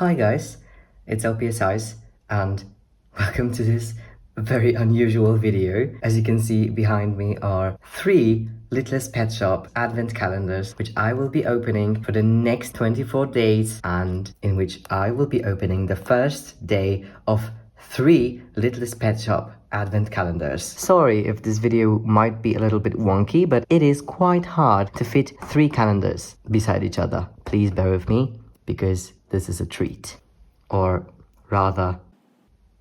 Hi guys, it's LPSIce and welcome to this very unusual video. As you can see behind me are 3 Littlest Pet Shop Advent Calendars which I will be opening for the next 24 days and in which I will be opening the first day of 3 Littlest Pet Shop Advent Calendars. Sorry if this video might be a little bit wonky, but it is quite hard to fit 3 calendars beside each other. Please bear with me because this is a treat, or rather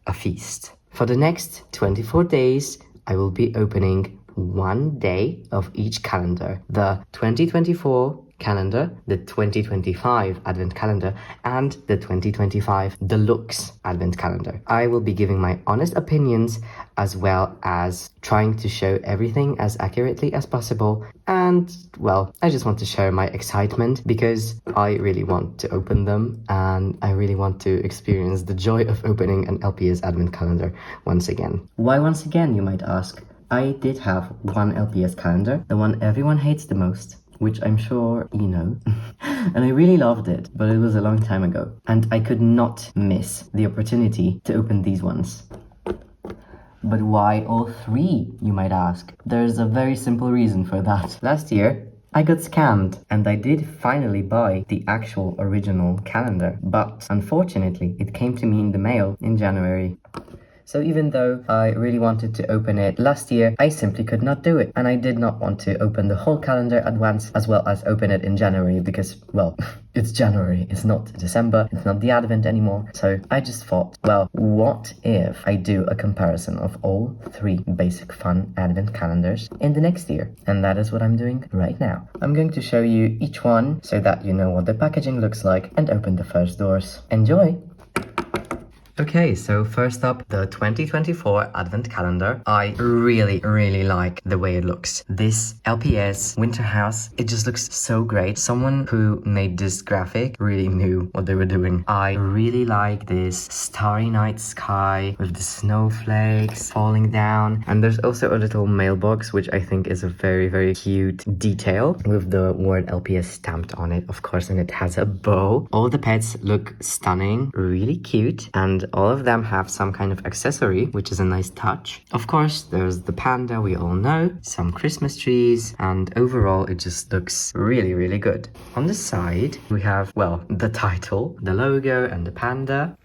a feast. For the next 24 days, I will be opening one day of each calendar. The 2024 calendar, the 2025 Advent Calendar, and the 2025 Deluxe Advent Calendar. I will be giving my honest opinions as well as trying to show everything as accurately as possible. And, well, I just want to share my excitement because I really want to open them and I really want to experience the joy of opening an LPS Advent Calendar once again. Why once again, you might ask? I did have one LPS calendar, the one everyone hates the most, which I'm sure you know. And I really loved it, but it was a long time ago. And I could not miss the opportunity to open these ones. But why all 3, you might ask? There's a very simple reason for that. Last year, I got scammed and I did finally buy the actual original calendar. But unfortunately, it came to me in the mail in January. So even though I really wanted to open it last year, I simply could not do it. And I did not want to open the whole calendar at once, as well as open it in January because, well, it's January, it's not December, it's not the Advent anymore. So I just thought, well, what if I do a comparison of all 3 basic fun Advent calendars in the next year? And that is what I'm doing right now. I'm going to show you each one so that you know what the packaging looks like and open the first doors. Enjoy! Okay, so first up, the 2024 Advent Calendar. I really like the way it looks. This LPS winter house, it just looks so great. Someone who made this graphic really knew what they were doing. I really like this starry night sky with the snowflakes falling down. And there's also a little mailbox, which I think is a very cute detail with the word LPS stamped on it, of course, and it has a bow. All the pets look stunning, really cute, and all of them have some kind of accessory, which is a nice touch. Of course, there's the panda we all know, some Christmas trees, and overall it just looks really good. On the side, we have, well, the title, the logo, and the panda.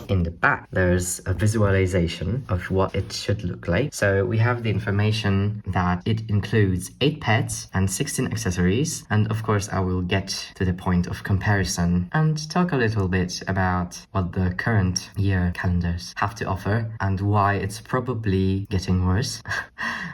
In the back, there's a visualization of what it should look like. So we have the information that it includes 8 pets and 16 accessories. And of course, I will get to the point of comparison and talk a little bit about what the current year calendars have to offer and why it's probably getting worse.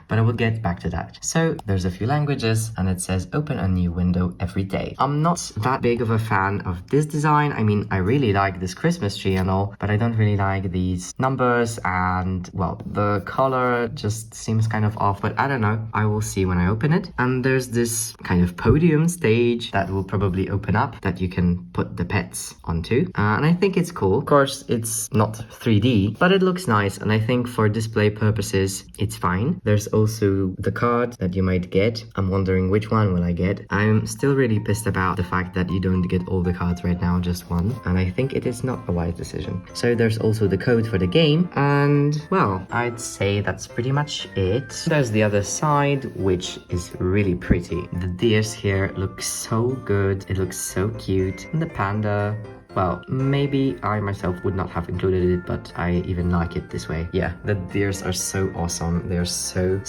But I will get back to that. So there's a few languages and it says open a new window every day. I'm not that big of a fan of this design. I mean, I really like this Christmas tree and all, but I don't really like these numbers and, well, the color just seems kind of off, but I don't know. I will see when I open it. And there's this kind of podium stage that will probably open up that you can put the pets onto. And I think it's cool. Of course, it's not 3D, but it looks nice. And I think for display purposes, it's fine. There's also the card that you might get. I'm wondering which one will I get. I'm still really pissed about the fact that you don't get all the cards right now, just one. And I think it is not a wise decision. So there's also the code for the game. And, well, I'd say that's pretty much it. There's the other side, which is really pretty. The deers here look so good. It looks so cute. And the panda, well, maybe I myself would not have included it, but I even like it this way. Yeah, the deers are so awesome. They're so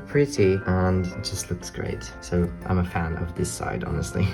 pretty and it just looks great. So I'm a fan of this side, honestly.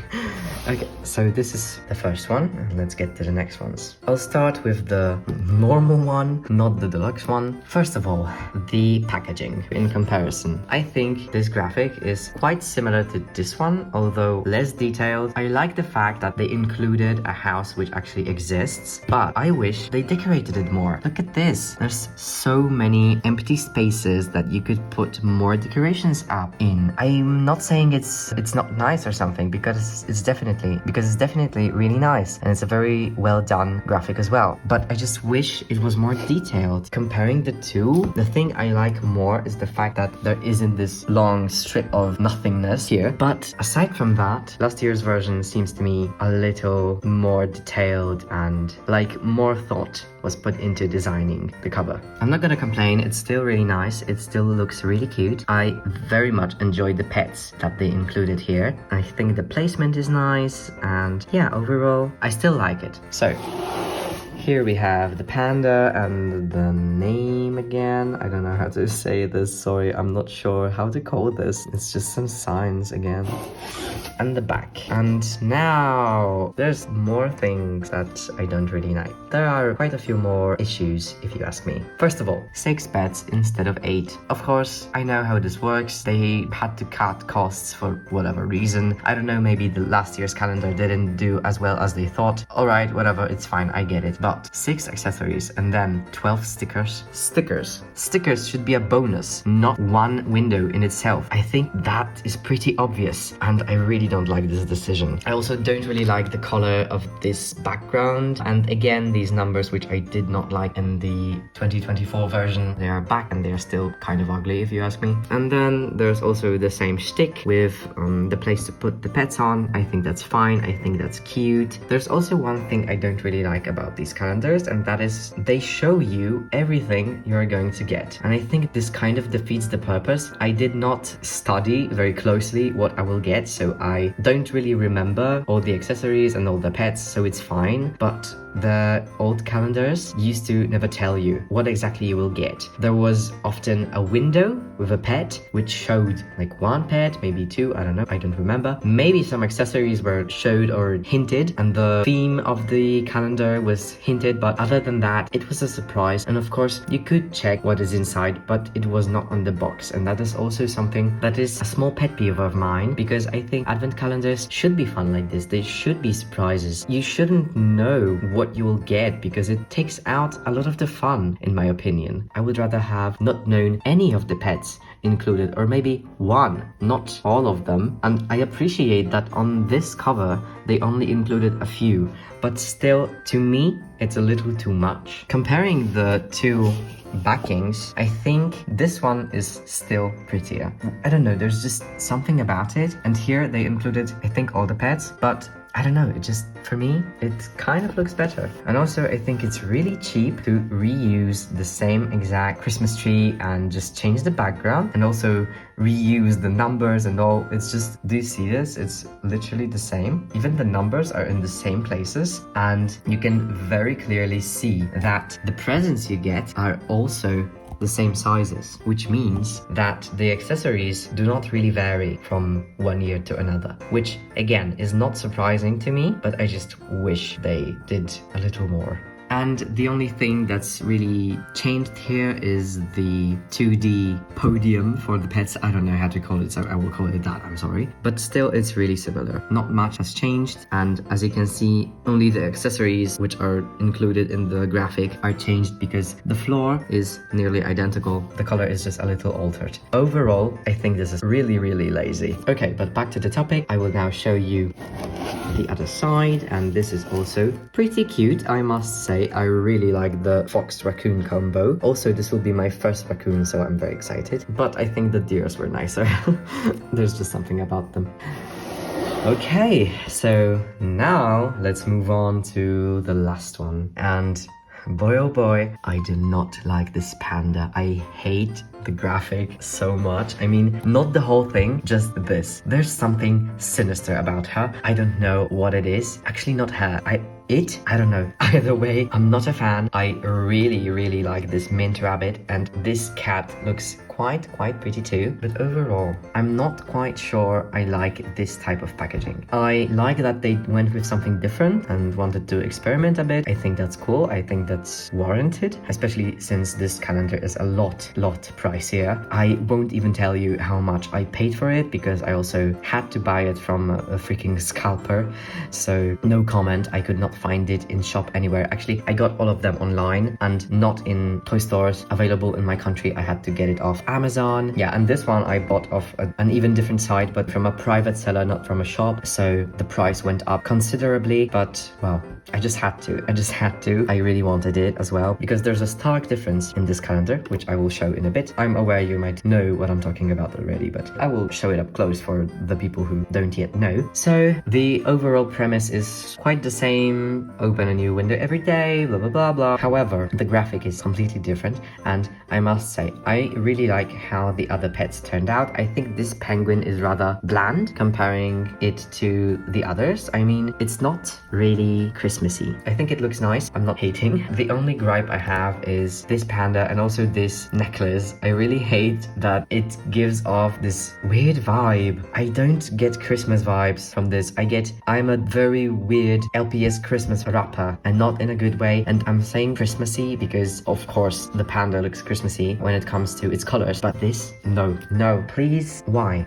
Okay, so this is the first one. Let's get to the next ones. I'll start with the normal one, not the deluxe one. First of all, the packaging. In comparison, I think this graphic is quite similar to this one, although less detailed. I like the fact that they included a house which actually exists, but I wish they decorated it more. Look at this. There's so many empty spaces that you could put more decorations up in. I'm not saying it's not nice or something, because it's definitely really nice and it's a very well done graphic as well, but I just wish it was more detailed. Comparing the two, the thing I like more is the fact that there isn't this long strip of nothingness here, but aside from that, last year's version seems to me a little more detailed detailed and like more thought was put into designing the cover. I'm not gonna complain, it's still really nice, it still looks really cute. I very much enjoyed the pets that they included here. I think the placement is nice, and yeah, overall I still like it. So here we have the panda and the name again. I don't know how to say this, sorry, I'm not sure how to call this. It's just some signs again. And the back. And now there's more things that I don't really like. There are quite a few more issues if you ask me. First of all, 6 pets instead of 8. Of course, I know how this works. They had to cut costs for whatever reason. I don't know, maybe the last year's calendar didn't do as well as they thought. Alright, whatever, it's fine, I get it. But 6 accessories and then 12 stickers. Stickers should be a bonus, not one window in itself. I think that is pretty obvious, and I really don't like this decision. I also don't really like the color of this background, and again these numbers, which I did not like in the 2024 version. They are back and they're still kind of ugly if you ask me. And then there's also the same shtick with the place to put the pets on. I think that's fine, I think that's cute. There's also one thing I don't really like about these calendars, and that is they show you everything you're going to get, and I think this kind of defeats the purpose. I did not study very closely what I will get, so I don't really remember all the accessories and all the pets, so it's fine. But the old calendars used to never tell you what exactly you will get. There was often a window with a pet which showed like 1 pet, maybe 2, I don't know, I don't remember. Maybe some accessories were showed or hinted, and the theme of the calendar was hinted, but other than that it was a surprise. And of course you could check what is inside, but it was not on the box, and that is also something that is a small pet peeve of mine, because I think advent calendars should be fun like this. They should be surprises. You shouldn't know what you will get, because it takes out a lot of the fun, in my opinion. I would rather have not known any of the pets included, or maybe 1, not all of them. And I appreciate that on this cover they only included a few, but still, to me, it's a little too much. Comparing the 2 backings, I think this one is still prettier. I don't know, there's just something about it. And here they included, I think, all the pets, but I don't know, it just, for me, it kind of looks better. And also I think it's really cheap to reuse the same exact Christmas tree and just change the background, and also reuse the numbers and all. It's just, do you see this? It's literally the same. Even the numbers are in the same places, and you can very clearly see that the presents you get are also the same sizes, which means that the accessories do not really vary from one year to another, which again is not surprising to me, but I just wish they did a little more. And the only thing that's really changed here is the 2D podium for the pets. I don't know how to call it, so I will call it that, I'm sorry. But still, it's really similar. Not much has changed, and as you can see, only the accessories which are included in the graphic are changed, because the floor is nearly identical. The color is just a little altered. Overall, I think this is really, really lazy. Okay, but back to the topic. I will now show you the other side, and this is also pretty cute, I must say. I really like the fox raccoon combo. Also, this will be my first raccoon, so I'm very excited, but I think the deers were nicer. There's just something about them. Okay, so now let's move on to the last one. And boy oh boy, I do not like this panda. I hate the graphic so much. I mean, not the whole thing, just this. There's something sinister about her. I don't know what it is. Actually, not her. I don't know. Either way, I'm not a fan. I really, really like this mint rabbit, and this cat looks quite pretty too. But overall, I'm not quite sure I like this type of packaging. I like that they went with something different and wanted to experiment a bit. I think that's cool. I think that's warranted, especially since this calendar is a lot pricier. I won't even tell you how much I paid for it, because I also had to buy it from a freaking scalper. So no comment. I could not find it in shop anywhere. Actually, I got all of them online and not in toy stores available in my country. I had to get it off Amazon. Yeah, and this one I bought off an even different site, but from a private seller, not from a shop. So the price went up considerably, but well, I just had to. I really wanted it as well, because there's a stark difference in this calendar, which I will show in a bit. I'm aware you might know what I'm talking about already, but I will show it up close for the people who don't yet know. So the overall premise is quite the same. Open a new window every day, blah blah blah blah. However, the graphic is completely different, and I must say I really like how the other pets turned out. I think this penguin is rather bland comparing it to the others. I mean, it's not really Christmassy. I think it looks nice. I'm not hating. The only gripe I have is this panda and also this necklace. I really hate that it gives off this weird vibe. I don't get Christmas vibes from this. I'm a very weird LPS Christmas rapper, and not in a good way. And I'm saying Christmassy because of course the panda looks Christmassy when it comes to its colors, but this, no, please, why?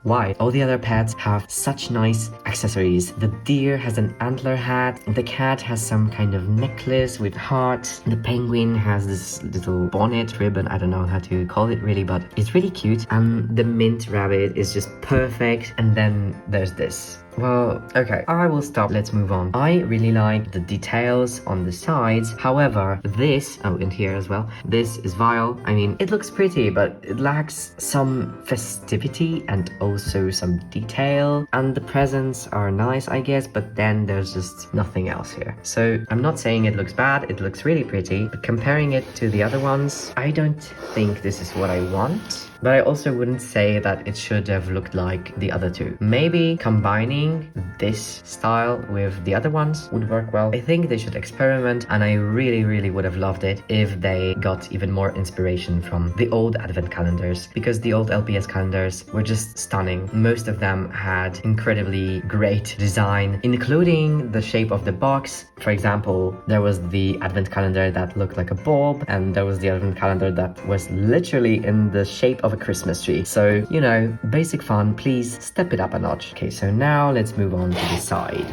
Why? All the other pets have such nice accessories. The deer has an antler hat, the cat has some kind of necklace with hearts, the penguin has this little bonnet ribbon, I don't know how to call it really, but it's really cute, and the mint rabbit is just perfect, and then there's this. Well, okay, I will stop. Let's move on. I really like the details on the sides. However, this, oh, and here as well, this is vile. I mean, it looks pretty, but it lacks some festivity and also some detail. And the presents are nice, I guess, but then there's just nothing else here. So I'm not saying it looks bad. It looks really pretty, but comparing it to the other ones, I don't think this is what I want. But I also wouldn't say that it should have looked like the other two. Maybe combining this style with the other ones would work well. I think they should experiment, and I really would have loved it if they got even more inspiration from the old advent calendars, because the old LPS calendars were just stunning. Most of them had incredibly great design, including the shape of the box. For example, there was the advent calendar that looked like a bulb, and there was the advent calendar that was literally in the shape of a Christmas tree. So, you know, basic fun, please step it up a notch. Okay, so now let's move on to the side.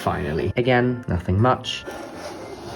Finally. Again, nothing much.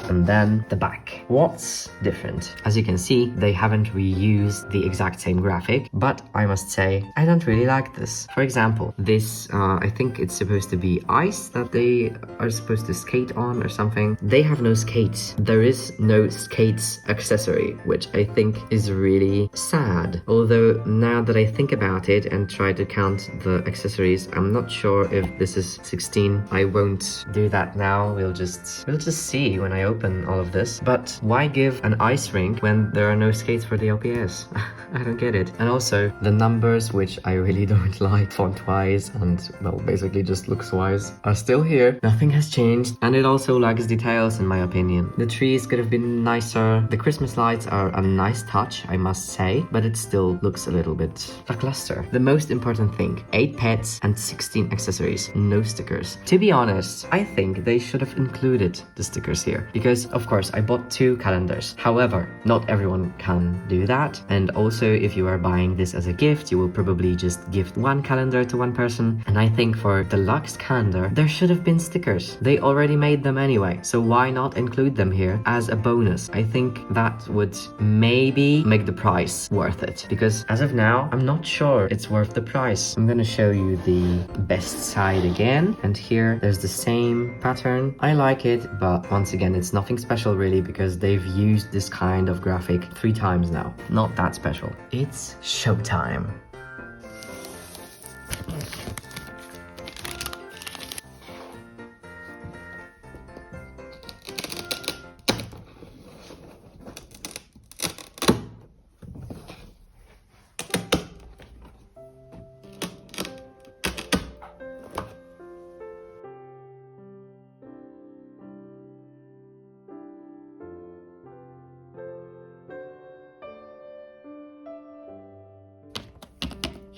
And then the back. What's different? As you can see, they haven't reused the exact same graphic, but I must say, I don't really like this. For example, this, I think it's supposed to be ice that they are supposed to skate on or something. They have no skates. There is no skates accessory, which I think is really sad. Although now that I think about it and try to count the accessories, I'm not sure if this is 16. I won't do that now. We'll just see when I open all of this. But why give an ice rink when there are no skates for the LPS? I don't get it. And also the numbers, which I really don't like font wise and, well, basically just looks wise, are still here. Nothing has changed, and it also lacks details in my opinion. The trees could have been nicer. The Christmas lights are a nice touch, I must say, but it still looks a little bit lackluster. The most important thing, 8 pets and 16 accessories, no stickers. To be honest, I think they should have included the stickers here, because of course I bought 2 calendars. However, not everyone can do that, and also if you are buying this as a gift, you will probably just gift 1 calendar to 1 person. And I think for Deluxe Calendar, there should have been stickers. They already made them anyway, so why not include them here as a bonus? I think that would maybe make the price worth it, because as of now, I'm not sure it's worth the price. I'm gonna show you the best side again, and here there's the same pattern. I like it, but once again, it's nothing special really, because they've used this kind of graphic 3 times now. Not that special. It's showtime.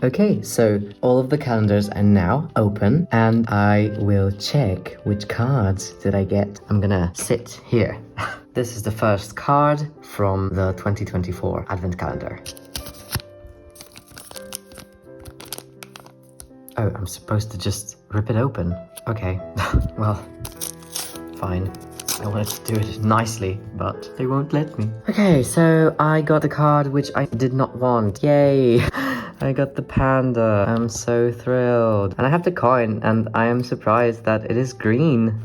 Okay, so all of the calendars are now open, and I will check which cards did I get. I'm gonna sit here. This is the first card from the 2024 Advent Calendar. Oh, I'm supposed to just rip it open. Okay, well, fine. I wanted to do it nicely, but they won't let me. Okay, so I got a card which I did not want. Yay! I got the panda. I'm so thrilled. And I have the coin, and I am surprised that it is green.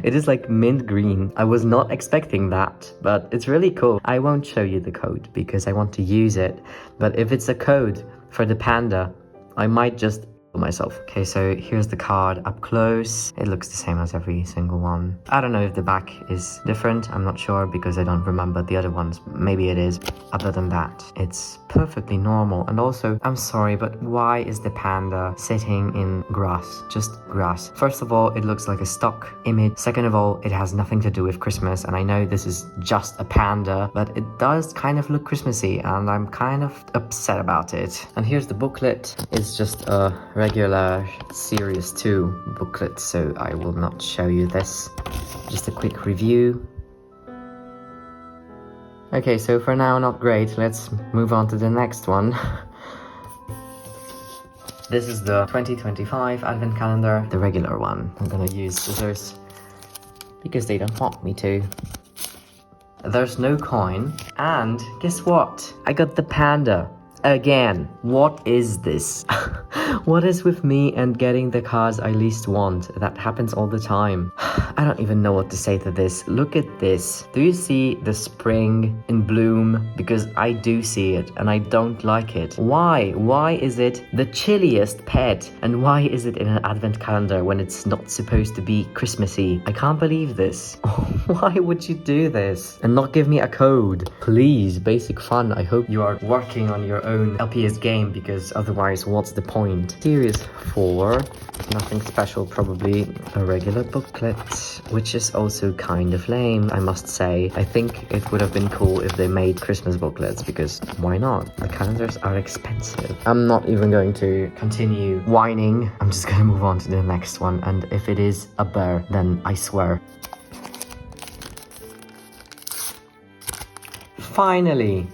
It is like mint green. I was not expecting that, but it's really cool. I won't show you the code because I want to use it. But if it's a code for the panda, I might just myself. Okay, so here's the card up close. It looks the same as every single one. I don't know if the back is different. I'm not sure because I don't remember the other ones. Maybe it is. Other than that, it's perfectly normal. And also, I'm sorry, but why is the panda sitting in grass? Just grass. First of all, it looks like a stock image. Second of all, it has nothing to do with Christmas. And I know this is just a panda, but it does kind of look Christmassy, and I'm kind of upset about it. And here's the booklet. It's just a regular Series 2 booklet, so I will not show you this. Just a quick review. Okay, so for now, not great. Let's move on to the next one. This is the 2025 Advent Calendar, the regular one. I'm gonna use scissors because they don't want me to. There's no coin, and guess what? I got the panda. Again, what is this? What is with me and getting the cards I least want? That happens all the time. I don't even know what to say to this. Look at this. Do you see the spring in bloom? Because I do see it and I don't like it. Why? Why is it the chilliest pet? And why is it in an advent calendar when it's not supposed to be Christmassy? I can't believe this. Why would you do this? And not give me a code? Please, basic fun. I hope you are working on your own LPS game, because otherwise what's the point? Series 4, nothing special, probably a regular booklet, which is also kind of lame, I must say. I think it would have been cool if they made Christmas booklets, because why not? The calendars are expensive. I'm not even going to continue whining. I'm just gonna move on to the next one, and if it is a bear, then I swear. Finally,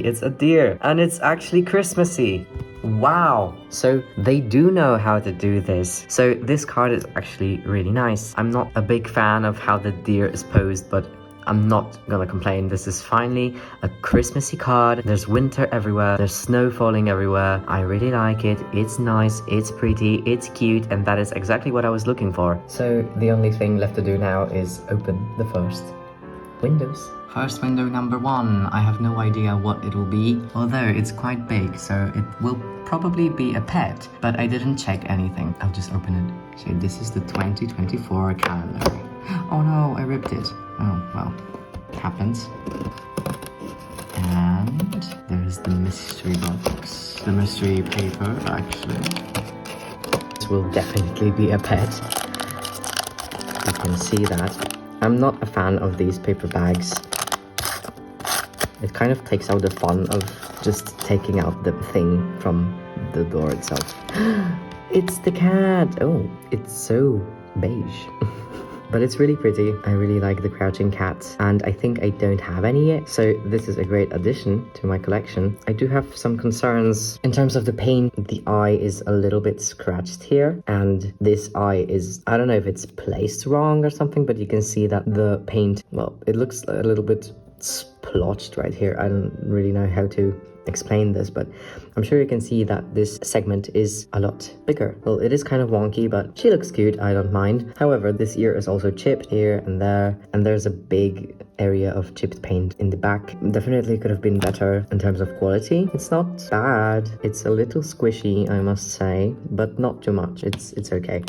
it's a deer, and it's actually Christmassy. Wow, so they do know how to do this. So this card is actually really nice. I'm not a big fan of how the deer is posed, but I'm not gonna complain. This is finally a Christmassy card. There's winter everywhere, there's snow falling everywhere. I really like it. It's nice, it's pretty, it's cute, and that is exactly what I was looking for. So the only thing left to do now is open the first windows. First window number 1. I have no idea what it will be, although it's quite big, so it will probably be a pet, but I didn't check anything. I'll just open it. So this is the 2024 calendar. Oh no, I ripped it. Oh, well, it happens. And there's the mystery box. The mystery paper, actually. This will definitely be a pet. You can see that. I'm not a fan of these paper bags. It kind of takes out the fun of just taking out the thing from the door itself. It's the cat! Oh, it's so beige. But it's really pretty. I really like the crouching cat, and I think I don't have any yet, so this is a great addition to my collection. I do have some concerns in terms of the paint. The eye is a little bit scratched here, and this eye is, I don't know if it's placed wrong or something, but you can see that the paint, well, it looks a little bit splotched right here. I don't really know how to explain this, but I'm sure you can see that this segment is a lot bigger. Well, it is kind of wonky, but she looks cute. I don't mind. However, this ear is also chipped here and there, and there's a big area of chipped paint in the back. Definitely could have been better in terms of quality. It's not bad. It's a little squishy, I must say, but not too much. It's okay.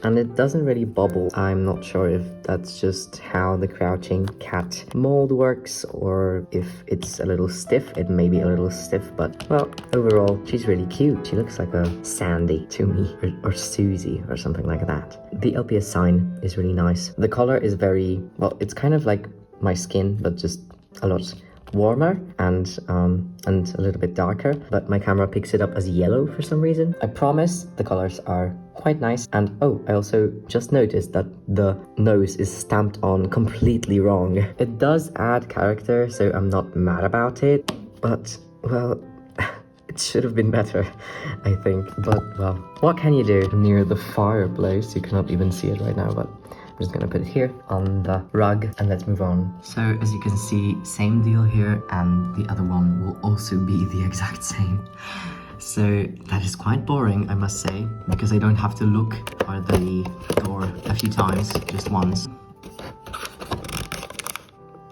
And it doesn't really bubble. I'm not sure if that's just how the crouching cat mold works, or if it's a little stiff. It may be a little stiff, but well, overall, she's really cute. She looks like a Sandy to me, or Susie, or something like that. The LPS sign is really nice. The color is very, well, it's kind of like my skin, but just a lot warmer and a little bit darker, but my camera picks it up as yellow for some reason. I promise the colors are quite nice. And oh, I also just noticed that the nose is stamped on completely wrong. It does add character, so I'm not mad about it, but well, it should have been better, I think. But well, what can you do? Near the fireplace, you cannot even see it right now, but just gonna put it here on the rug and let's move on. So as you can see, same deal here, and the other one will also be the exact same. So that is quite boring, I must say, because I don't have to look at the door a few times, just once.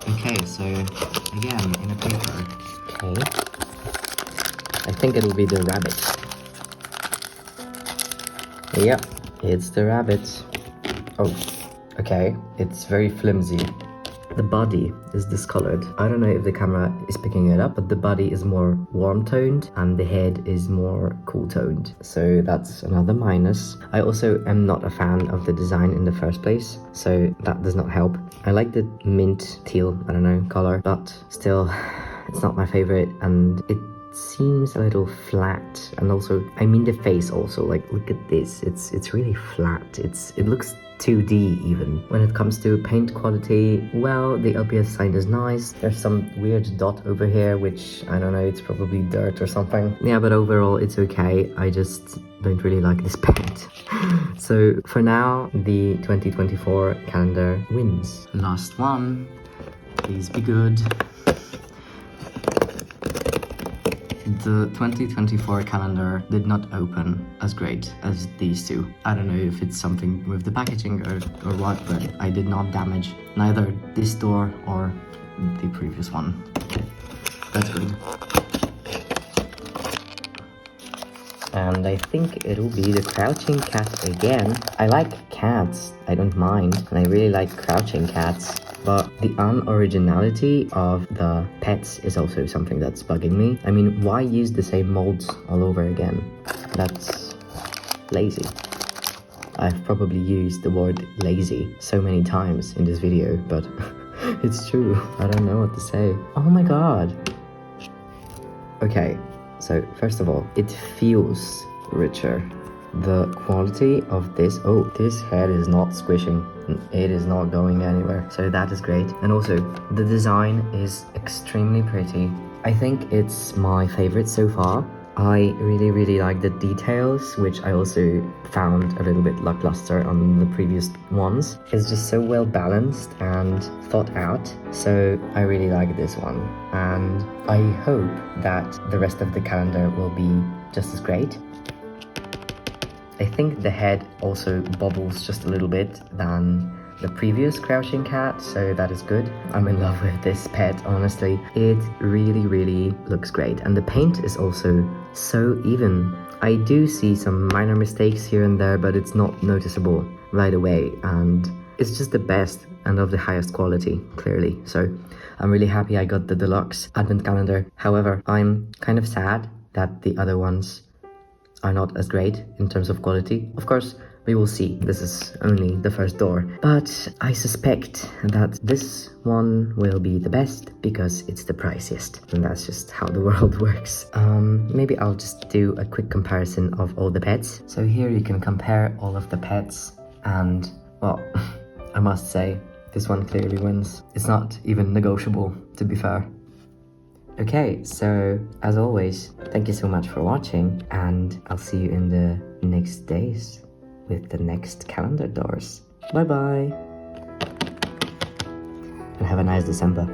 Okay, so again, in a paper. Okay. I think it'll be the rabbit. Yep, it's the rabbit. Oh, okay, it's very flimsy. The body is discolored. I don't know if the camera is picking it up, but the body is more warm toned and the head is more cool toned. So that's another minus. I also am not a fan of the design in the first place, so that does not help. I like the mint teal, I don't know, color, but still, it's not my favorite, and it seems a little flat. And also, I mean the face also, like look at this, it's really flat. It looks 2D even. When it comes to paint quality, well, the LPS sign is nice. There's some weird dot over here, which I don't know, it's probably dirt or something. Yeah, but overall it's okay. I just don't really like this paint. So for now, the 2024 calendar wins. Last one, please be good. The 2024 calendar did not open as great as these two. I don't know if it's something with the packaging or what, but I did not damage neither this door or the previous one. That's good. And I think it'll be the crouching cat again. I like cats, I don't mind, and I really like crouching cats. But the unoriginality of the pets is also something that's bugging me. I mean, why use the same molds all over again? That's lazy. I've probably used the word lazy so many times in this video, but it's true. I don't know what to say. Oh my god. Okay, so first of all, it feels richer. The quality of this, oh, this head is not squishing, it is not going anywhere, so that is great. And also the design is extremely pretty. I think it's my favorite so far. I really like the details, which I also found a little bit lackluster on the previous ones. It's just so well balanced and thought out, so I really like this one, and I hope that the rest of the calendar will be just as great. I think the head also bobbles just a little bit than the previous crouching cat, so that is good. I'm in love with this pet, honestly. It really looks great, and the paint is also so even. I do see some minor mistakes here and there, but it's not noticeable right away, and it's just the best and of the highest quality, clearly. So I'm really happy I got the Deluxe Advent Calendar. However, I'm kind of sad that the other ones are not as great in terms of quality. Of course, we will see. This is only the first door, but I suspect that this one will be the best because it's the priciest, and that's just how the world works. Maybe I'll just do a quick comparison of all the pets. So here you can compare all of the pets, and well, I must say this one clearly wins. It's not even negotiable, to be fair. Okay, so as always, thank you so much for watching, and I'll see you in the next days with the next calendar doors. Bye bye! And have a nice December.